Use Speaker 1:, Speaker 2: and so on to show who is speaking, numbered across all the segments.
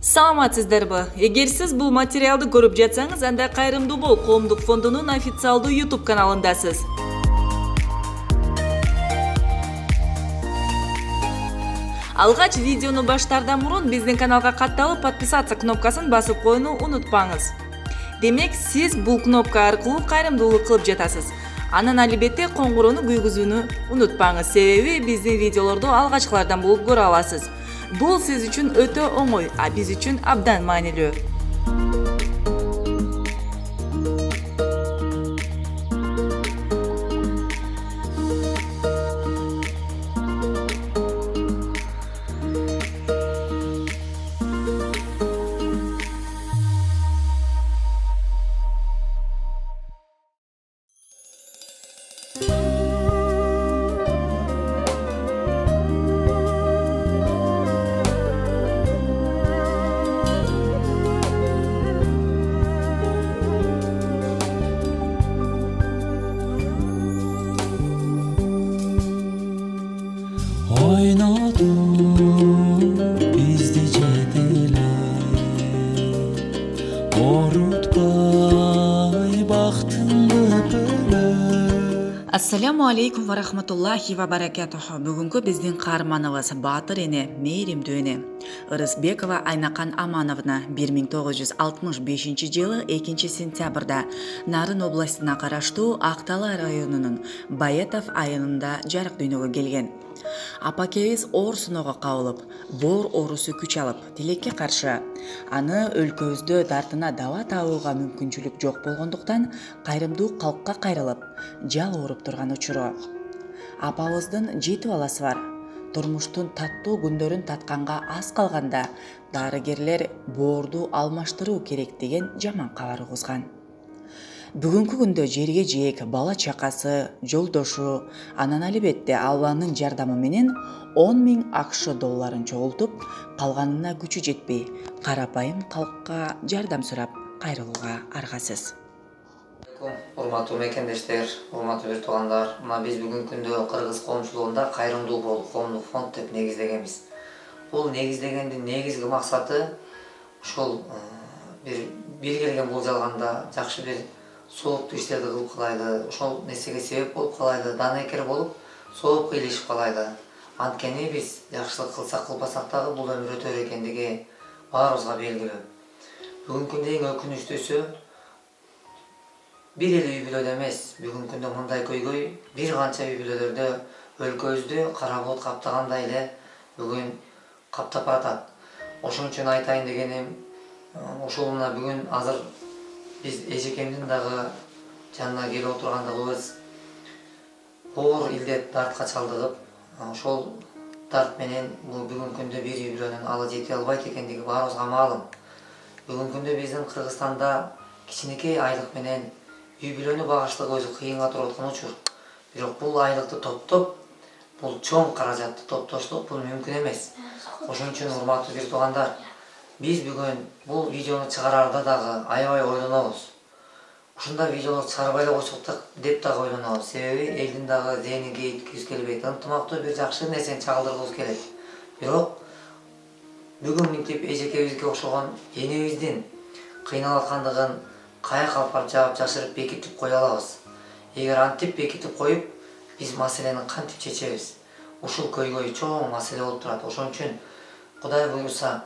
Speaker 1: Саламатсыздарбы? Эгер сиз бул материалды көрүп жатсаңыз, анда Кайрымдуу бол коомдук фондунун официалдуу YouTube каналындасыз. Алгач видеону баштаардан мурун биздин каналга катталып, подписаться кнопкасын басып коюуну унутпаңыз. Демек, сиз бул кнопка аркылуу кайрымдуулук кылып жатасыз. Анан албетте коңгуроону күйгүзүүнү унутпаңыз, себеби биздин видеолорду алгачкылардан болуп көрө аласыз. Бул сиз үчүн өтө оңой, а биз үчүн абдан маанилүү.
Speaker 2: Bizdi cedele Orutbay baktın böyle.
Speaker 1: Ассаламу алейкум ва рахматуллахи ва баракатуху. Бүгүнкү биздин каарманыбыз Баатыр эне, мээримдүү эне Ырысбекова Айнакан Амановна 1965 жылы 2 сентябрда Нарын областына караштуу Актала районунун Баятов айылында жарык дүйнөгө келген. Апакебиз оор сыноого кабылып, боор оорусу күч алып, тилекке каршы аны өлкөбүздө дартына даба табууга мүмкүнчүлүк жок болгондуктан кайрымдуу калкка кайрылып, жал ооруп турган учуру. Апабыздын 7 баласы бар. Турмуштун таттуу күндөрүн татканга аз калганда дарыгерлер боорду алмаштыруу керек деген жаман кабар угузган. Бүгүнкү күндө жерге жээк, бала чакасы, жолдошу, анан албетте Алланын жардамы менен 10 000 АКШ долларын чогултуп, калганына күчү жетпей, карапайым калкка жардам сурап кайрылууга аргасыз.
Speaker 3: Урматтуу мекендештер, урматтуу бир туугандар, мына биз бүгүнкү күндө кыргыз коомчулугунда Кайрымдуу бол коомдук фонд деп негиздегенбиз. Бул негиздегендин негизги максаты ушул бир келген болжо алганда жакшы бир сооптуу иштерди кылып калайлы, ошол нерсеге себеп болуп калайлы, данекер болуп, соопко илишип калайлы. Анткени биз жакшылык кылсак кылбасак дагы бул өмүр өтөр экендиги баарыбызга белгилүү. Бүгүнкү күндө эң өкүнүчтүүсү бир эле үй бүлөдө эмес, бүгүнкү күндө мындай көйгөй бир канча үй бүлөлөрдө өлкөбүздү кара булут каптагандай эле бүгүн каптап баратат. Ошон үчүн айтайын дегеним, ушул мына бүгүн азыр биз эжекемдин дагы жанына келип отургандыгыбыз оор илдет дартка чалдыгып, ошол дарт менен бул бүгүнкү күндө бир үй бүлөнүн алы жети албайт экендиги баарыбызга маалым. Бүгүнкү күндө биздин Кыргызстанда кичинекей айлык менен үй бүлөнү багыштык өзү кыйынга туруп аткан учур. Бирок бул айлыкты топтоп, бул чоң каражатты топтоштук бул мүмкүн эмес. Ошон үчүн урматтуу бир туугандар, биз бүгүн бул видеону чыгараарда дагы аябай ойлонобуз. Ушундай видеолор чыгарбай эле койсок деп дагы ойлонобуз. Себеби элдин дагы зээнин кейиткибиз келбейт, ынтымактуу бир жакшы нерсени чагылдыргыбыз келет. Бирок бүгүн мынтип эжекебизге окшогон энебиздин кыйналып аткандыгын каяка алып барып жаап жашырып бекитип кое алабыз. Эгер антип бекитип коюп, биз маселени кантип чечебиз? Ушул көйгөй чоң маселе болуп турат. Ошон үчүн Кудай буйруса,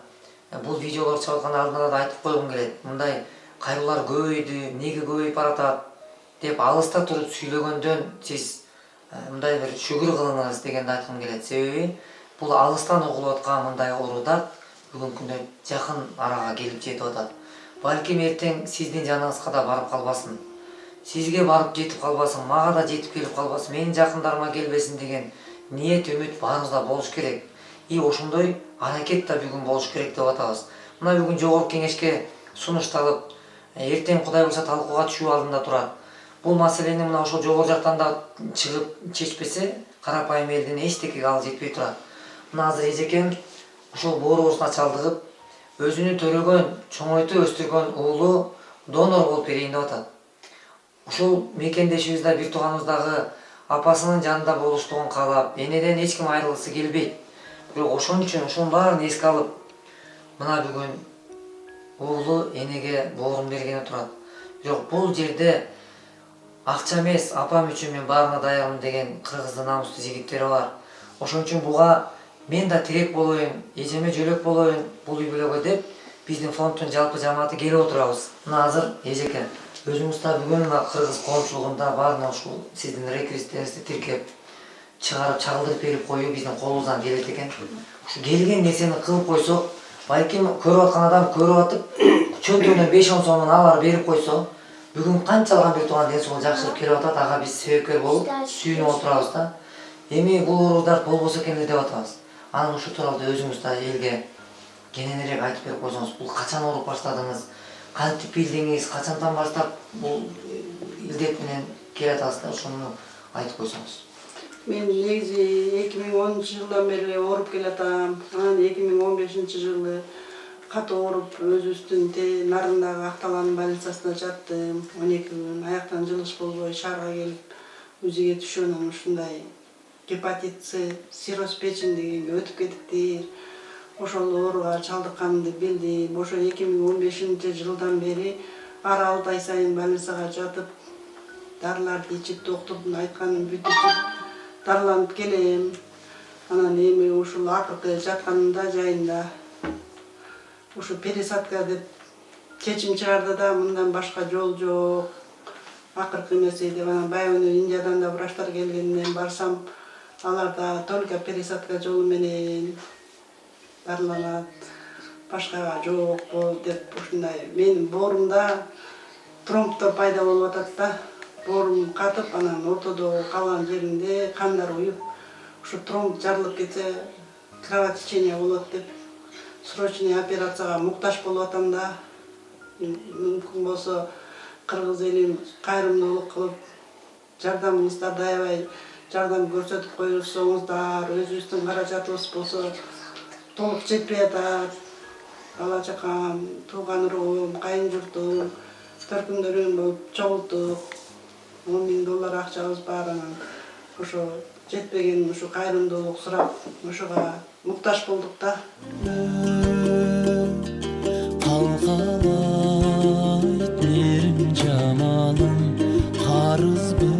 Speaker 3: бул видеолор чыгып аткан алдында да айтып койгум келет. Мындай кайрылуулар көбөйдү, эмнеге көбөйүп баратат деп алыста туруп сүйлөгөндөн сиз мындай бир шүгүр кылыңыз дегенди айткым келет. Себеби бул алыстан угулуп аткан мындай оорулар бүгүнкү күндө жакын арага келип жетип атат. Балким эртең сиздин жаныңызга да барып калбасын. Сизге барып жетип калбасын, мага да жетип келип калбасын, менин жакындарыма келбесин деген ниет, үмүт баарыбызда болуш керек. И ошондой аракет да бүгүн болуш керек деп атабыз. Мына бүгүн жогорку кеңешке сунушталып, эртең Кудай буйруса талкууга түшүү алдында турат. Бул маселени мына ошол жогору жактан да чыгып чечпесе, карапайым элдин эчтекеге ал жетпей турат. Мына азыр эжекем ушул боор оорусуна чалдыгып, өзүнү төрөгөн, чоңойтуп өстүргөн уулу донор болуп берейин деп атат. Ушул мекендешибиз да бир тууганыбыз дагы апасынын жанында болуштугун каалап, энеден эч ким айрылгысы келбейт. Бирок ошон үчүн ушунун баарын эске алып, мына бүгүн уулу энеге боорун бергени турат. Бирок бул жерде акча эмес, апам үчүн мен баарына даярмын деген кыргыздын намустуу жигиттери бар. Ошон үчүн буга мен да тирек болоюн, эжеме жөлөк болоюн бул үй бүлөгө деп биздин фонддун жалпы жамааты келип отурабыз. Мына азыр эжеке, өзүңүз да бүгүн мына кыргыз коомчулугунда баарына ушул сиздин реквизиттериңизди тиркеп чыгарып чагылдырып берип коюу биздин колубуздан келет экен. Ушу келген нерсени кылып койсок, балким көрүп аткан адам көрүп атып, чөнтөгүнөн 5-10 сомдон алар берип койсо, бүгүн канчалган бир тууган ден соолугу жакшырып келип атат, ага биз себепкер болуп сүйүнүп отурабыз да. Эми бул оорудар болбосо экен деп атабыз. Анан ушул тууралуу өзүңүз да элге кененирээк айтып берип койсоңуз, бул качан ооруп баштадыңыз, кантип билдиңиз, качандан баштап бул илдет менен келатасыз да, ошону айтып койсоңуз.
Speaker 4: Мен негизи 2010 жылдан бери ооруп келатам. Анан 2015 жылы катуу ооруп өзүбүздүн нарындагы Акталан больницасына жаттым. 12 күн аяктан жылыш болбой шаарга келип УЗИге түшөнүм. Ушундай гепатит С, цирроз печени өтүп кетиптир. Ошол ооруга чалдыкканымды билдим. Ошо 2015 жылдан бери ар 6 ай сайын больницага жатып, дарыларды ичип, доктурдун айтканын бүтүп дарыланып келем. Анан эми ушул акыркы жатканымда жайында ушу пересадка деп чечим чыгарды да, мындан башка жол жок. Акыркы нерсе деп анан баягы Индиядан да врачтар келгенден барсам, алар да только пересадка жолу менен дарыланат, башка жок деп ушундай. Менин боорумда тромбтор пайда болуп атат да. Боорум катып, анан ортодо калган жеринде кандар уюп, ушу тромб жарылып кетсе кровотечение болот деп срочный операцияга муктаж болуп атам да. Мүмкүн болсо кыргыз элин кайрымдуулук кылып жардамыңыздарды аябай жардам көрсөтүп койсоңуздар, өзүбүздүн каражатыбыз болсо толук жетпей атат. Бала чакам, тууган урugum, кайын журтум, төркүмдөрүм болуп чогулттук. $10,000 акчабыз бар, анан ошо жетпеген ушу кайрымдуулук сурап, ошого муктаж болдук да.
Speaker 2: Калкалайт мээрим жамалым, карызбыз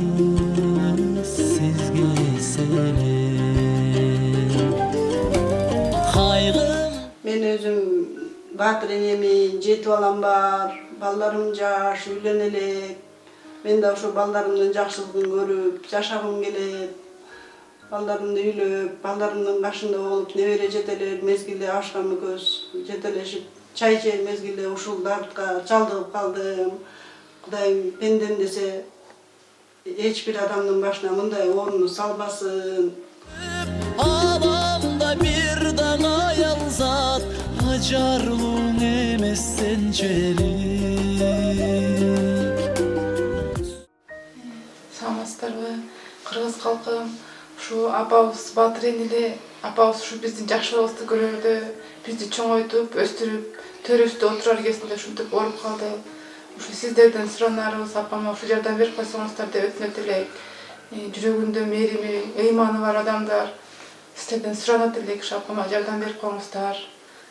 Speaker 2: сизге селен. Кайгым
Speaker 4: Мен өзүм баатыр энеми 7 балам бар, балдарым жаш, үйлөнө элек. Мен да ошо балдарымдын жакшылыгын көрүп, жашагым келет. Балдарымды үйлөп, балдарымдын башында болуп, небере жетелер мезгилде ашкан экөөбүз жетелешип, чай ичер мезгилде ушул дартка чалдыгып калдым. Кудайым пендем десе, эч бир адамдын башына мындай ооруну салбасын.
Speaker 2: Аламда бир дана аялзат, ажарлууң эмес сенчелик.
Speaker 5: Саламатсыздарбы, кыргыз калкым. Ушу апабыз баатыр эне эле, апабыз ушу биздин жакшылыгыбызды көрөрдү, бизди чоңойтуп, өстүрүп, төрүбүздө отурар кезинде ушинтип ооруп калды. Ушу сиздерден суранарыбыз, апама ушу жардам берип койсоңуздар деп өтүнөт элек. Жүрөгүндө мээрими, ыйманы бар адамдар сиздерден суранат элек, ушу апама жардам берип коюңуздар.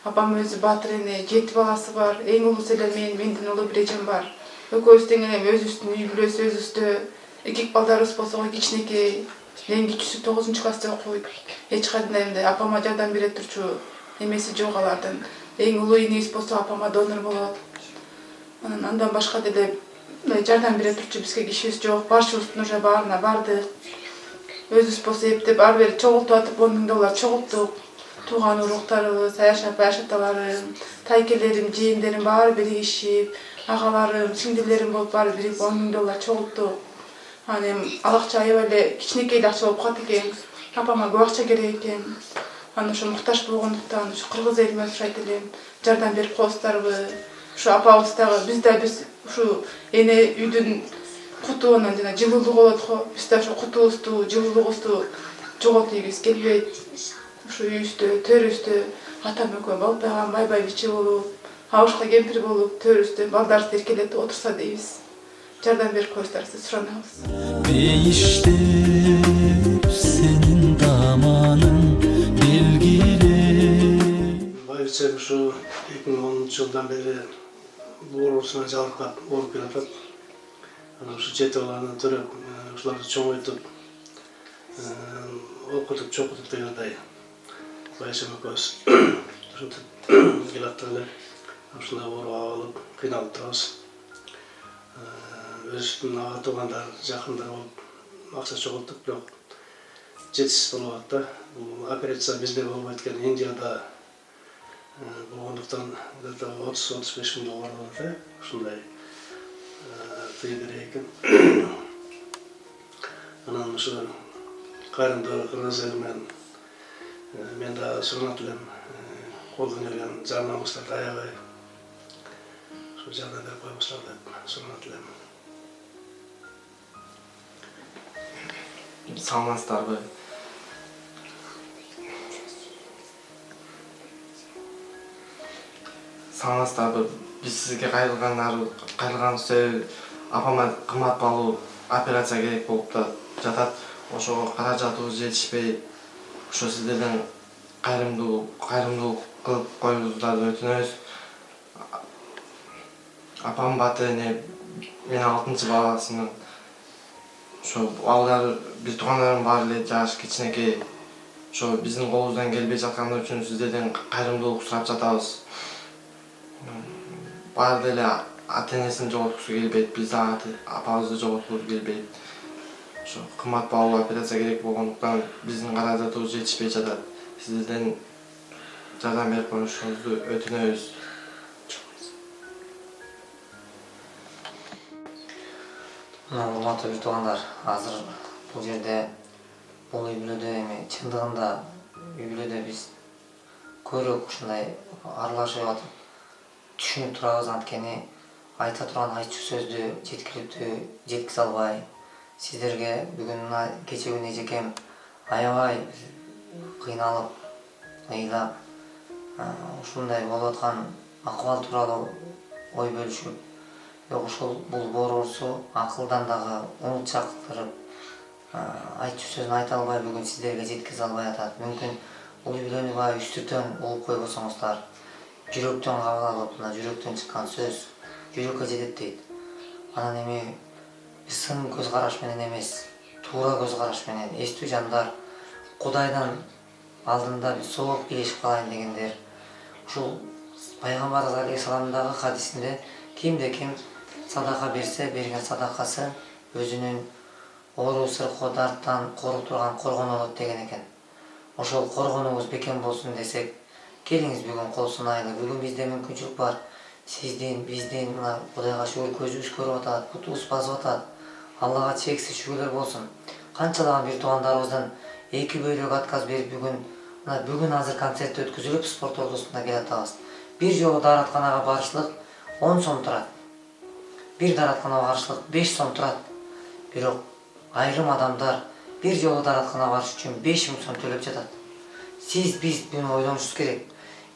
Speaker 5: Апам өзү баатыр эне, 7 баласы бар, эң улуусу эле менден улуу бир эжем бар. Экөөбүз тең эле өзүбүздүн үй бүлөсү өзүбүздө. Эки балдарыбыз болсо кичинекей, эң кичүүсү 9-классты окуйт. Эч кандай мындай апама жардам бере турчу эмеси жок алардын. Эң улуу энебиз болсо апама донор болот. Андан башка деле жардам бере турчу бизге кишибиз жок. Барчыбыздын уже баарына бардык. Өзүбүз болсо эптеп ар бери чогултуп атып $10,000 чогулттук. Тууган уруктарыбыз, Айшаталарым, тайкелерим, жээндерим баары биригишип, агаларым, сиңдилерим болуп баары бирип $10,000 чогулттук. Анан ал акча аябай эле кичинекей эле акча болуп калат экен. Апама көп акча керек экен. Анан ошо муктаж болгондуктан ушу кыргыз элиме сурайт элем, жардам берип коесуздарбы? Ушу апабыз дагы биз ушу эне үйдүн кутуунан жана жылуулугу болот го. Биз да ушу кутубузду, жылуулугубузду жоготуйбуз келбейт. Ушу үйүбүздө, төрүбүздө атам экөө балпайган байбичи болуп, абышка кемпир болуп, төрүбүздө балдарыбызды эркелетип отурса дейбиз. Жардам берип коюңуздар, суранабыз.
Speaker 2: Değiştir senin damanın belgili.
Speaker 6: Байырча ушу 2010 жылдан бери оорусуна жалыккап ооруп келатат. Анан ушу жети баланы төрөп, ушуларды чоңойтуп, окутуп, чокутуп дегендей Байшем экөөбүз ушинтип келаттык эле. Ушундай ооруп алып, кыйналып турабыз. Өзүбүздүн ага туугандар, жакындар болуп акча чогулттук, бирок жетишсиз болуп атат да. Бул операция бизде болбойт экен, Индияда болгондуктан где-то 30-35 миң доллар болот, ушундай тыйы керек экен. Анан ушу кайрымдуу кыргыз эли менен мен да суранат элем, колдон келген жардамыңыздарды аябай ушу жардам берип коюңуздар деп суранат элем.
Speaker 7: Саламатсыздарбы? Саламатсыздарбы? Биз сизге кайрылган себеби апама кымбат баалуу операция керек болуп да жатат. Ошого каражатыбыз жетишпей, ошо сиздерден кайрымдуулук кылып коюңуздарды өтүнөбүз. Апам баты эне, мен 6-чы баласымын. Ошо балдар, бир туугандарым бар эле, жаш кичинекей. Ошо биздин колубуздан келбей жатканы үчүн сиздерден кайрымдуулук сурап жатабыз. Баары деле ата-энесин жоготкусу келбейт, биз да апабызды жоготкубуз келбейт. Ошо кымбат баалуу операция керек болгондуктан биздин каражатыбыз жетишпей жатат. Сиздерден жардам берип коюңузду өтүнөбүз.
Speaker 3: Урматтуу туугандар, азыр бул жерде бул үй бүлөдө эми чындыгында үй бүлөдө биз көбүрөөк ушундай аралашып атып түшүнүп турабыз, анткени айта турган айтчу сөздү жеткиликтүү жеткизе албай, сиздерге бүгүн мына кече күнү эжекем аябай кыйналып, ыйлап, ушундай болуп аткан акыбал тууралуу ой бөлүшүп, ушул бул боор оорусу акылдан дагы умутчактырып, айтчу сөзүн айта албай бүгүн сиздерге жеткизе албай атат. Мүмкүн бул үй бүлөнү баягы үстүртөн угуп койбосоңуздар, жүрөктөн кабыл алып, мына жүрөктөн чыккан сөз жүрөккө жетет дейт. Анан эми сын көз караш менен эмес, туура көз караш менен эстүү жандар, Кудайдын алдында биз сооп килешип калайын дегендер, ушул пайгамбарыбыз алейхисаламдагы хадисинде кимде-ким садака берсе, берген садакасы өзүнүн оору сыркоо дарттан коруп турган коргону болот деген экен. Ошол коргонуңуз бекем болсун десек, келиңиз бүгүн кол сунайлы. Бүгүн бизде мүмкүнчүлүк бар. Сиздин, биздин мына Кудайга шүгүр көзүбүз көрүп атат, бутубуз басып атат. Аллага чексиз шүгүрлөр болсун. Канчалаган бир туугандарыбыздын 2 бөйрөк отказ берип бүгүн азыр концерт өткөзүлүп спорт ордусунда келатабыз. Бир жолу дааратканага барышлык 10 сом турат. Бир дааратканага барышлык 5 сом турат. Бирок айрым адамдар бир жолу дааратканага барыш үчүн 5000 сом төлөп жатат. Биз буну ойлонушубуз керек.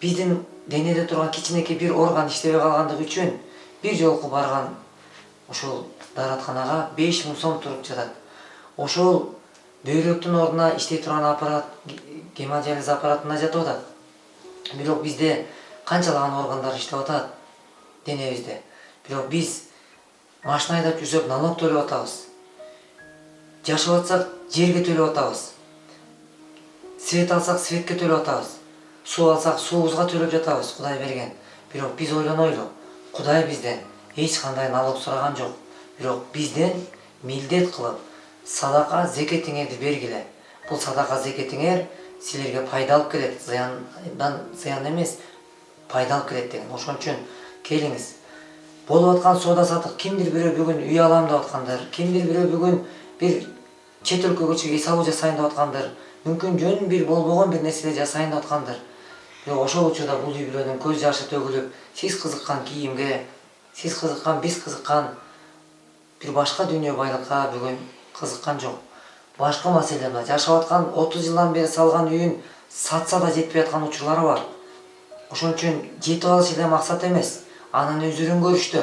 Speaker 3: Биздин денеде турган кичинекей бир орган иштебей калгандыгы үчүн бир жолку барган ошол дааратканага 5000 сом туруп жатат. Ошол бөйрөктүн ордуна иштей турган аппарат, гемодиализ аппаратына жатып атат. Бирок бизде канчалаган органдар иштеп атат денебизде. Бирок биз машина айдап жүрсөк налог төлөп атабыз. Жашап атсак жерге төлөп атабыз. Свет алсак светке төлөп атабыз. Суу алсак суубузга төлөп жатабыз, Кудай берген. Бирок биз ойлонойлу, Кудай бизден эч кандай налог сураган жок. Бирок бизден милдет кылып садака зекетиңерди бергиле. Бул садака зекетиңер силерге пайда алып келет, зыян эмес, пайда алып келет деген. Ошон үчүн келиңиз. Болуп аткан соода сатык, кимдир бирөө бүгүн үй алам деп аткандар, кимдир бирөө бүгүн бир чет өлкөгө чыгып үй салуу жасайын деп аткандар, мүмкүн жөн бир болбогон бир нерселер жасайын деп аткандар. Бирок ошол учурда бул үй бүлөнүн көз жашы төгүлүп, сиз кызыккан кийимге, сиз кызыккан, биз кызыккан бир башка дүйнө байлыкка бүгүн кызыккан жок. Башка маселе мына жашап аткан 30 жылдан бери салган үйүн сатса да жетпей аткан учурлары бар. Ошон үчүн жетип алыш эле максат эмес, анын үзүрүн көрүштө.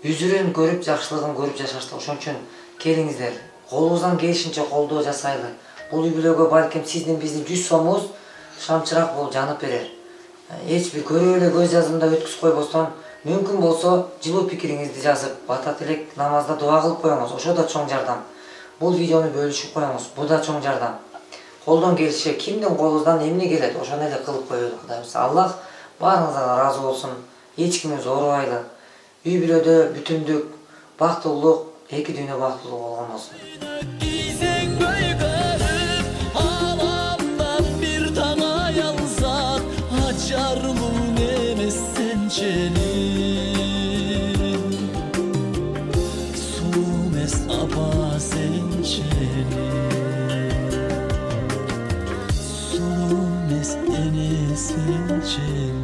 Speaker 3: Үзүрүн көрүп, жакшылыгын көрүп жашашты. Ошон үчүн келиңиздер, колубуздан келишинче колдоо жасайлы. Бул үй бүлөгө балким биздин 100 сомубуз шамчырак болуп жанып берер. Эч бир көрүп эле көз жазымда өткүзүп койбостон Мүмкүн болсо жылуу пикириңизди жазып, бата тилек намазда дуа кылып коюңуз. Ошо да чоң жардам. Бул видеону бөлүшүп коюңуз. Бул да чоң жардам. Колдон келиши, кимдин колунан эмне келет, ошону эле кылып коелу. Кудай буюрса, Аллах баарыңыздан ыраазы болсун. Эч кимди зорубайлы. Үй бүлөдө бүтүндүк, бактылуулук, эки дүйнө бактылуу болгон болсун.
Speaker 2: Giysen gölgerim alamdan bir tana yalzat Açarlığın emezsen çelim Sumes apa sen çelim Sumes ene sen çelim